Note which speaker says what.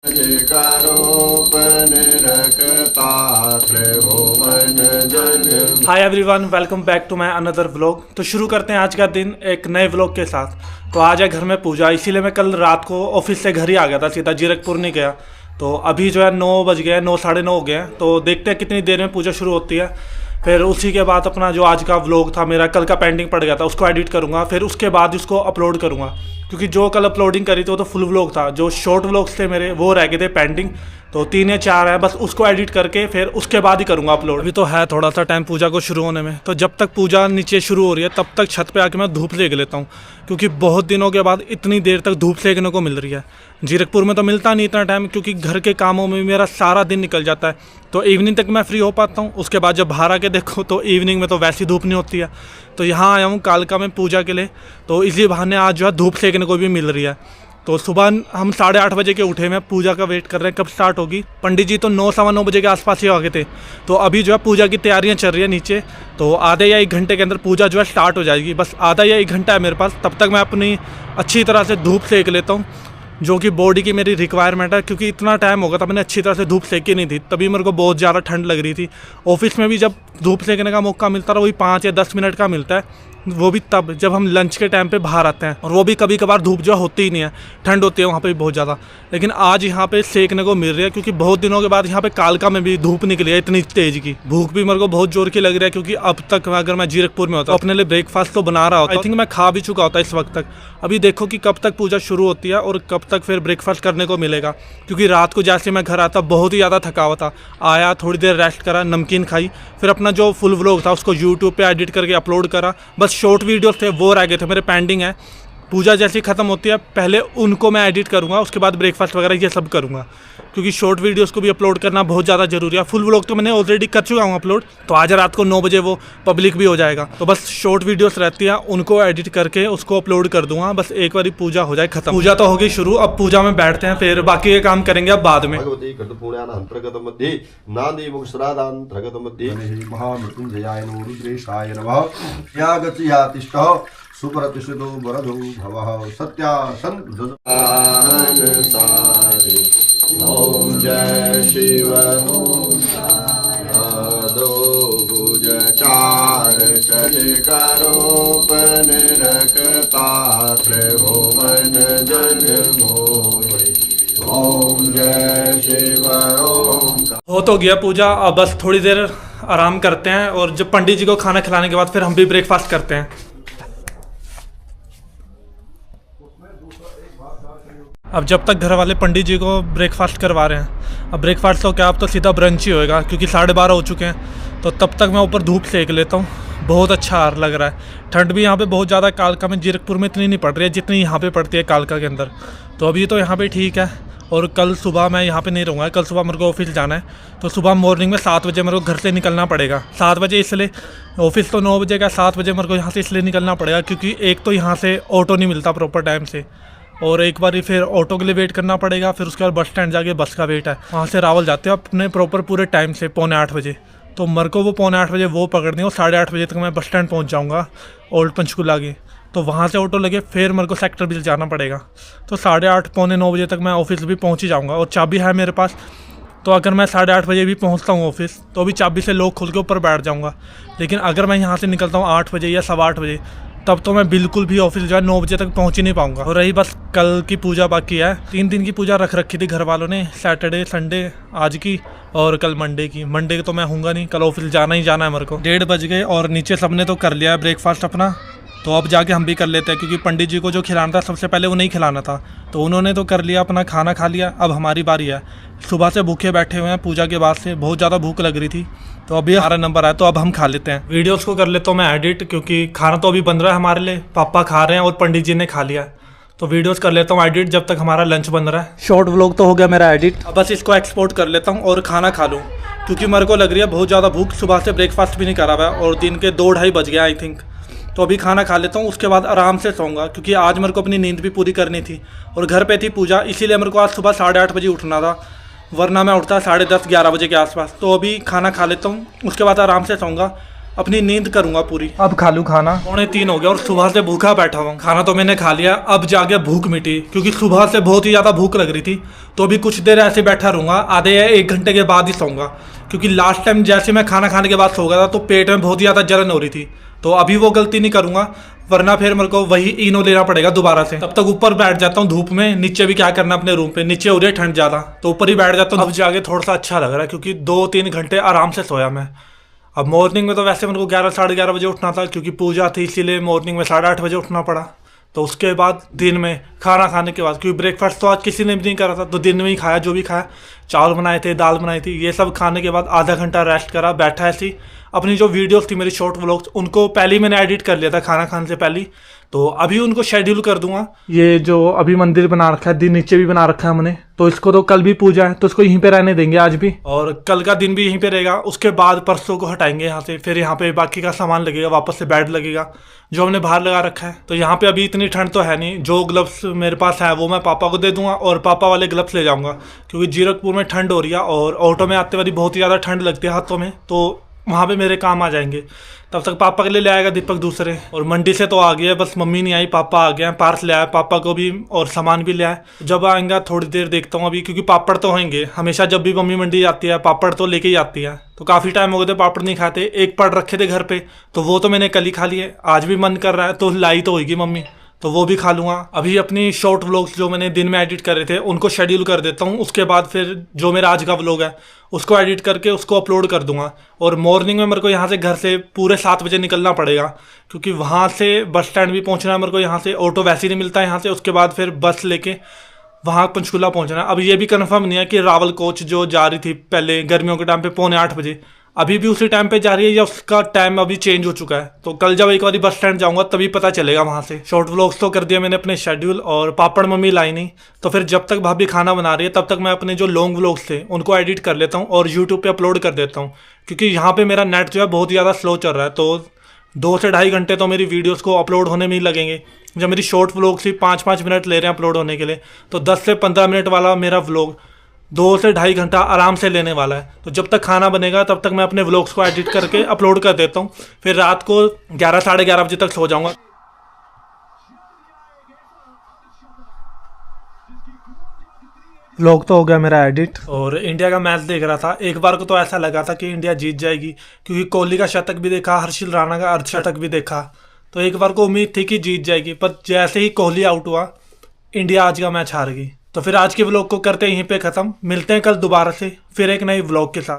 Speaker 1: Hi everyone, welcome back to my another vlog. तो शुरू करते हैं आज का दिन एक नए व्लॉग के साथ। तो आज है घर में पूजा, इसीलिए मैं कल रात को ऑफिस से घर ही आ गया था, सीधा जीरकपुर नहीं गया। तो अभी जो है 9 बज गए, 9 साढ़े 9 हो गए हैं। तो देखते हैं कितनी देर में पूजा शुरू होती है। फिर उसी के बाद अपना जो आज का व्लॉग था, मेरा कल का पेंडिंग पड़ गया था, उसको एडिट करूँगा। फिर उसके बाद उसको अपलोड करूँगा, क्योंकि जो कल अपलोडिंग करी थी वो तो फुल व्लॉग था। जो शॉर्ट व्लॉग्स थे मेरे वो रह गए थे पेंडिंग, तो 3 या 4 हैं, बस उसको एडिट करके फिर उसके बाद ही करूँगा अपलोड। अभी तो है थोड़ा सा टाइम पूजा को शुरू होने में। तो जब तक पूजा नीचे शुरू हो रही है तब तक छत पे आके मैं धूप सेक लेता हूँ, क्योंकि बहुत दिनों के बाद इतनी देर तक धूप सेकने को मिल रही है। जीरकपुर में तो मिलता नहीं इतना टाइम, क्योंकि घर के कामों में मेरा सारा दिन निकल जाता है। तो इवनिंग तक मैं फ्री हो पाता हूँ। उसके बाद जब बाहर आके देखो तो इवनिंग में तो वैसी धूप नहीं होती है। तो यहाँ आया हूँ कालका में पूजा के लिए, तो इसी बहाने आज जो है धूप सेकने को भी मिल रही है। तो सुबह हम 8:30 बजे के उठे, मैं पूजा का वेट कर रहे हैं कब स्टार्ट होगी। पंडित जी तो 9 सवा 9 बजे के आसपास ही आ गए थे। तो अभी जो है पूजा की तैयारियां चल रही है नीचे। तो आधे या 1 घंटे के अंदर पूजा जो है स्टार्ट हो जाएगी। बस आधा या 1 घंटा है मेरे पास, तब तक मैं अपनी अच्छी तरह से धूप सेक लेता हूँ, जो कि बॉडी की मेरी रिक्वायरमेंट है। क्योंकि इतना टाइम होगा तब मैंने अच्छी तरह से धूप सेकी नहीं थी, तभी मेरे को बहुत ज़्यादा ठंड लग रही थी। ऑफिस में भी जब धूप सेकने का मौका मिलता है वही 5 या 10 मिनट का मिलता है, वो भी तब जब हम लंच के टाइम पे बाहर आते हैं। और वो भी कभी कभार धूप जो होती ही नहीं है, ठंड होती है वहाँ पे भी बहुत ज़्यादा। लेकिन आज यहाँ पे सेकने को मिल रही है, क्योंकि बहुत दिनों के बाद यहाँ पे कालका में भी धूप निकली है इतनी तेज की। भूख भी मेरे को बहुत जोर की लग रही है, क्योंकि अब तक अगर मैं जीरकपुर में होता तो अपने लिए ब्रेकफास्ट तो बना रहा होता। आई थिंक मैं खा भी चुका होता इस वक्त तक। अभी देखो कि कब तक पूजा शुरू होती है और कब तक फिर ब्रेकफास्ट करने को मिलेगा। क्योंकि रात को जैसे मैं घर आता बहुत ही ज़्यादा थका हुआ था, आया थोड़ी देर रेस्ट करा, नमकीन खाई, फिर अपना जो फुल व्लॉग था उसको यूट्यूब पे एडिट करके अपलोड करा। बस शॉर्ट वीडियोस थे वो रह गए थे मेरे पेंडिंग है। पूजा जैसी ख़त्म होती है पहले उनको मैं एडिट करूँगा, उसके बाद ब्रेकफास्ट वगैरह ये सब करूँगा, क्योंकि शॉर्ट वीडियोस को भी अपलोड करना बहुत ज़्यादा ज़रूरी है। फुल व्लॉग तो मैंने ऑलरेडी कर चुका हूँ अपलोड, तो आज रात को 9 बजे वो पब्लिक भी हो जाएगा। तो बस शॉर्ट वीडियोस रहती हैं, उनको एडिट करके उसको अपलोड कर दूंगा। बस एक बार पूजा हो जाए खत्म। पूजा तो होगी शुरू, अब पूजा में बैठते हैं, फिर बाकी के काम करेंगे अब बाद में।
Speaker 2: सुप्रतिष्ठितो वरदो भवः सत्यासन ओम जय शिव भुज चार चल करो पन रखता त्रिभुवन जन मोहि। ओम जय शिव ओम।
Speaker 1: हो तो गया पूजा, अब बस थोड़ी देर आराम करते हैं, और जब पंडित जी को खाना खिलाने के बाद फिर हम भी ब्रेकफास्ट करते हैं। अब जब तक घर वाले पंडित जी को ब्रेकफास्ट करवा रहे हैं, अब ब्रेकफास्ट तो क्या, अब तो सीधा ब्रंच ही होएगा, क्योंकि 12:30 हो चुके हैं। तो तब तक मैं ऊपर धूप सेक लेता हूँ। बहुत अच्छा लग रहा है। ठंड भी यहाँ पे बहुत ज़्यादा कालका में, जीरकपुर में इतनी नहीं पड़ रही है जितनी यहाँ पे पड़ती है कालका के अंदर। तो अभी तो यहाँ पे ठीक है। और कल सुबह मैं यहाँ पे नहीं रहूँगा, कल सुबह मेरे को ऑफिस जाना है। तो सुबह मॉर्निंग में 7 बजे मेरे को घर से निकलना पड़ेगा। 7 बजे इसलिए, ऑफिस तो 9 बजे का, 7 बजे मेरे को यहाँ से इसलिए निकलना पड़ेगा क्योंकि एक तो यहाँ से ऑटो नहीं मिलता प्रॉपर टाइम से, और एक बार फिर ऑटो के लिए वेट करना पड़ेगा। फिर उसके बाद बस स्टैंड जाके बस का वेट है। वहाँ से रावल जाते हैं अपने प्रॉपर पूरे टाइम से 7:45 बजे। तो मेरे को वो 7:45 बजे वो पकड़नी है, और 8:30 बजे तक मैं बस स्टैंड पहुँच जाऊँगा ओल्ड पंचकुला के। तो वहाँ से ऑटो लगे फिर मेरे को सेक्टर बिल जाना पड़ेगा। तो 8:30 पौने 9 बजे तक मैं ऑफिस भी पहुँच ही जाऊँगा, और चाबी है मेरे पास। तो अगर मैं 8:30 बजे भी पहुँचता हूँ ऑफिस, तो अभी चाबी से लॉक खोल के ऊपर बैठ जाऊँगा। लेकिन अगर मैं यहाँ से निकलता हूँ 8 बजे या 8:15 बजे, तब तो मैं बिल्कुल भी ऑफिस जो है 9 बजे तक पहुँच ही नहीं पाऊँगा। और रही बस कल की पूजा बाकी है। 3 दिन की पूजा रख रखी थी घर वालों ने, सैटरडे संडे आज की, और कल मंडे की। मंडे तो मैं हूँगा नहीं, कल ऑफिस जाना ही जाना है मेरे को। 1:30 बज गए, और नीचे सबने तो कर लिया है ब्रेकफास्ट अपना। तो अब जाके हम भी कर लेते हैं, क्योंकि पंडित जी को जो खिलाना था सबसे पहले उन्हें ही खिलाना था। तो उन्होंने तो कर लिया, अपना खाना खा लिया। अब हमारी बारी है। सुबह से भूखे बैठे हुए हैं, पूजा के बाद से बहुत ज़्यादा भूख लग रही थी। तो अभी हमारा नंबर आया, तो अब हम खा लेते हैं। वीडियोस को कर लेता हूँ मैं एडिट, क्योंकि खाना तो अभी बन रहा है हमारे लिए। पापा खा रहे हैं और पंडित जी ने खा लिया। तो वीडियोस कर लेता हूँ एडिट जब तक हमारा लंच बन रहा है। शॉर्ट व्लॉग तो हो गया मेरा एडिट, अब बस इसको एक्सपोर्ट कर लेता हूँ और खाना खा लूँ, क्योंकि मेरे को लग रही है बहुत ज़्यादा भूख। सुबह से ब्रेकफास्ट भी नहीं करा हुआ है, और दिन के 2-2:30 बज गया आई थिंक। तो अभी खाना खा लेता हूँ, उसके बाद आराम से सोऊंगा, क्योंकि आज मेरे को अपनी नींद भी पूरी करनी थी। और घर पे थी पूजा, इसीलिए मेरे को आज सुबह 8:30 बजे उठना था, वरना मैं उठता 10:30-11 बजे के आसपास। तो अभी खाना खा लेता हूँ, उसके बाद आराम से सोऊंगा। अपनी नींद करूंगा पूरी। अब खा लूँ खाना, 2:45 हो गया और सुबह से भूखा बैठा हुआ। खाना तो मैंने खा लिया, अब जाके भूख मिटी क्योंकि सुबह से बहुत ही ज़्यादा भूख लग रही थी। तो अभी कुछ देर ऐसे बैठा रहूँगा, आधे या 1 घंटे के बाद ही सोऊंगा क्योंकि लास्ट टाइम जैसे मैं खाना खाने के बाद सो गया था तो पेट में बहुत ही ज़्यादा जलन हो रही थी। तो अभी वो गलती नहीं करूँगा वरना फिर मेरे को वही इनो लेना पड़ेगा दोबारा से। तब तक ऊपर बैठ जाता हूँ धूप में, नीचे भी क्या करना अपने रूम पे, नीचे हो रही है ठंड ज़्यादा तो ऊपर ही बैठ जाता हूँ। अब जाके थोड़ा सा अच्छा लग रहा है क्योंकि 2-3 घंटे आराम से सोया मैं। अब मॉर्निंग में तो वैसे मेरे को 11-11:30 बजे उठना था क्योंकि पूजा थी, इसीलिए मॉर्निंग में 8:30 बजे उठना पड़ा। तो उसके बाद दिन में खाना खाने के बाद, क्योंकि ब्रेकफास्ट तो आज किसी ने भी नहीं करा था तो दिन में ही खाया जो भी खाया, चावल बनाए थे, दाल बनाई थी, ये सब खाने के बाद आधा घंटा रेस्ट करा, बैठा ऐसी। अपनी जो वीडियोस थी मेरी शॉर्ट व्लॉग्स उनको पहले ही मैंने एडिट कर लिया था खाना खाने से पहले, तो अभी उनको शेड्यूल कर दूंगा। ये जो अभी मंदिर बना रखा है, दिन नीचे भी बना रखा है हमने, तो इसको तो कल भी पूजा है तो इसको यहीं पे रहने देंगे आज भी, और कल का दिन भी यहीं पे रहेगा। उसके बाद परसों को हटाएंगे यहाँ से, फिर यहाँ पे बाकी का सामान लगेगा, वापस से बेड लगेगा जो हमने बाहर लगा रखा है। तो यहाँ पे अभी इतनी ठंड तो है नहीं, जो ग्लव्स मेरे पास है वो मैं पापा को दे दूंगा और पापा वाले ग्लव्स ले जाऊंगा क्योंकि जीरकपुर में ठंड हो रही है और ऑटो में आते वाली बहुत ही ज़्यादा ठंड लगती है हाथों में, तो वहाँ पे मेरे काम आ जाएंगे। तब तक पापा के लिए ले आएगा दीपक दूसरे। और मंडी से तो आ गया, बस मम्मी नहीं आई, पापा आ गए हैं, पार्स ले आया पापा को भी और सामान भी ले आए। जब आएंगा थोड़ी देर देखता हूँ अभी, क्योंकि पापड़ तो होंगे हमेशा, जब भी मम्मी मंडी जाती है पापड़ तो लेके ही आती है। तो काफ़ी टाइम हो गए थे पापड़ नहीं खाते, एक पड़ रखे थे घर पे तो वो तो मैंने कल ही खा लिए, आज भी मन कर रहा है तो लाई तो होगी मम्मी, तो वो भी खा लूँगा। अभी अपनी शॉर्ट व्लॉग्स जो मैंने दिन में एडिट कर रहे थे उनको शेड्यूल कर देता हूँ, उसके बाद फिर जो मेरा आज का व्लॉग है उसको एडिट करके उसको अपलोड कर दूंगा। और मॉर्निंग में मेरे को यहाँ से घर से पूरे 7 बजे निकलना पड़ेगा क्योंकि वहाँ से बस स्टैंड भी पहुँचना है मेरे को, यहाँ से ऑटो वैसे ही नहीं मिलता है यहाँ से, उसके बाद फिर बस लेके वहाँ पंचकूला पहुँचना है। अब ये भी कंफर्म नहीं है कि रावल कोच जो जा रही थी पहले गर्मियों के टाइम पे 7:45 बजे अभी भी उसी टाइम पे जा रही है या उसका टाइम अभी चेंज हो चुका है। तो कल जब एक बार बस स्टैंड जाऊंगा तभी पता चलेगा वहाँ से। शॉर्ट व्लॉग्स तो कर दिया मैंने अपने शेड्यूल, और पापड़ मम्मी लाई नहीं, तो फिर जब तक भाभी खाना बना रही है तब तक मैं अपने जो लॉन्ग व्लॉग्स थे उनको एडिट कर लेता हूँ और यूट्यूब पे अपलोड कर देता हूँ क्योंकि यहाँ पे मेरा नेट जो है बहुत ज़्यादा स्लो चल रहा है। तो 2 से 2.5 घंटे तो मेरी वीडियोस को अपलोड होने में ही लगेंगे। जब मेरी शॉर्ट व्लॉग्स ही 5-5 मिनट ले रहे हैं अपलोड होने के लिए, तो 10 से 15 मिनट वाला मेरा व्लॉग 2 से 2.5 घंटा आराम से लेने वाला है। तो जब तक खाना बनेगा तब तक मैं अपने व्लॉग्स को एडिट करके अपलोड कर देता हूँ, फिर रात को 11-11:30 बजे तक सो जाऊँगा। व्लॉग तो हो गया मेरा एडिट, और इंडिया का मैच देख रहा था। एक बार को तो ऐसा लगा था कि इंडिया जीत जाएगी क्योंकि कोहली का शतक भी देखा, हर्षिल राणा का अर्धशतक भी देखा, तो एक बार को उम्मीद थी कि जीत जाएगी। पर जैसे ही कोहली आउट हुआ इंडिया आज का मैच हार गई। तो फिर आज के व्लॉग को करते हैं यहीं पे ख़त्म, मिलते हैं कल दोबारा से फिर एक नई व्लॉग के साथ।